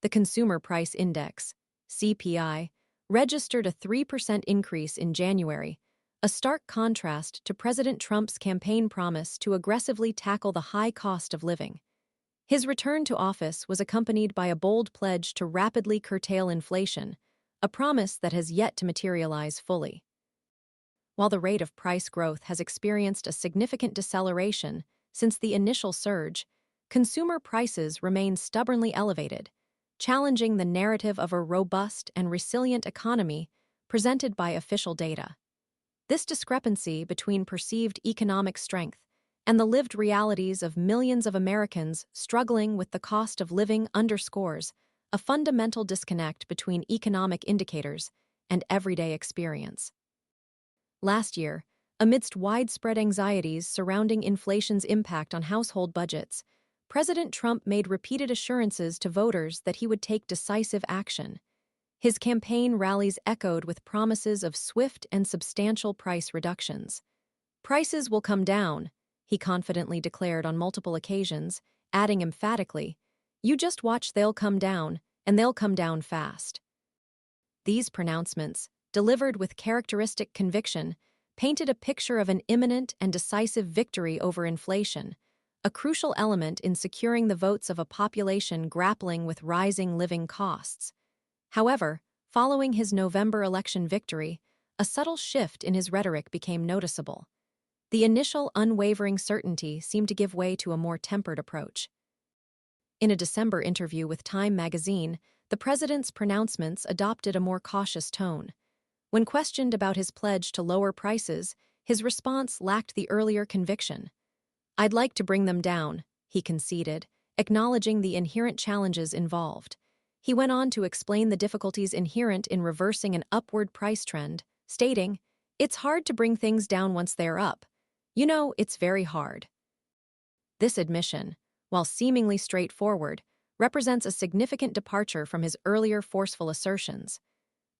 The Consumer Price Index, CPI, registered a 3% increase in January, a stark contrast to President Trump's campaign promise to aggressively tackle the high cost of living. His return to office was accompanied by a bold pledge to rapidly curtail inflation, a promise that has yet to materialize fully. While the rate of price growth has experienced a significant deceleration since the initial surge, consumer prices remain stubbornly elevated, challenging the narrative of a robust and resilient economy presented by official data. This discrepancy between perceived economic strength and the lived realities of millions of Americans struggling with the cost of living underscores a fundamental disconnect between economic indicators and everyday experience. Last year, amidst widespread anxieties surrounding inflation's impact on household budgets, President Trump made repeated assurances to voters that he would take decisive action. His campaign rallies echoed with promises of swift and substantial price reductions. "Prices will come down," he confidently declared on multiple occasions, adding emphatically, "You just watch, they'll come down, and they'll come down fast." These pronouncements, delivered with characteristic conviction, painted a picture of an imminent and decisive victory over inflation, a crucial element in securing the votes of a population grappling with rising living costs. However, following his November election victory, a subtle shift in his rhetoric became noticeable. The initial unwavering certainty seemed to give way to a more tempered approach. In a December interview with Time magazine, the president's pronouncements adopted a more cautious tone. When questioned about his pledge to lower prices, his response lacked the earlier conviction. "I'd like to bring them down," he conceded, acknowledging the inherent challenges involved. He went on to explain the difficulties inherent in reversing an upward price trend, stating, "It's hard to bring things down once they're up. You know, it's very hard." This admission, while seemingly straightforward, represents a significant departure from his earlier forceful assertions.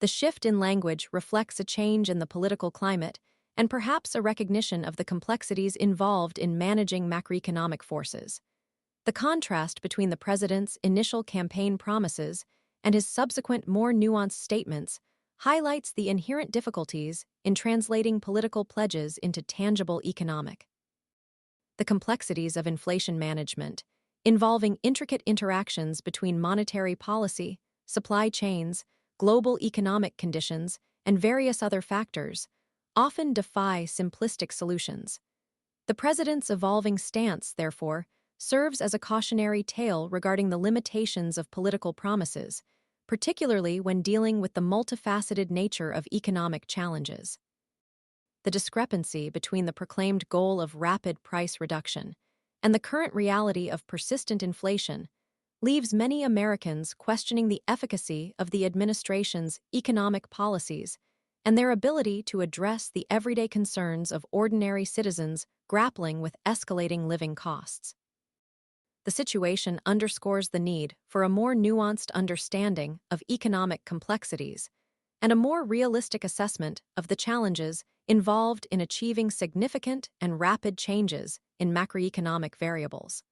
The shift in language reflects a change in the political climate and perhaps a recognition of the complexities involved in managing macroeconomic forces. The contrast between the president's initial campaign promises and his subsequent more nuanced statements highlights the inherent difficulties in translating political pledges into tangible economic. The complexities of inflation management, involving intricate interactions between monetary policy, supply chains, global economic conditions, and various other factors, often defy simplistic solutions. The president's evolving stance, therefore, serves as a cautionary tale regarding the limitations of political promises, particularly when dealing with the multifaceted nature of economic challenges. The discrepancy between the proclaimed goal of rapid price reduction and the current reality of persistent inflation leaves many Americans questioning the efficacy of the administration's economic policies and their ability to address the everyday concerns of ordinary citizens grappling with escalating living costs. The situation underscores the need for a more nuanced understanding of economic complexities and a more realistic assessment of the challenges involved in achieving significant and rapid changes in macroeconomic variables.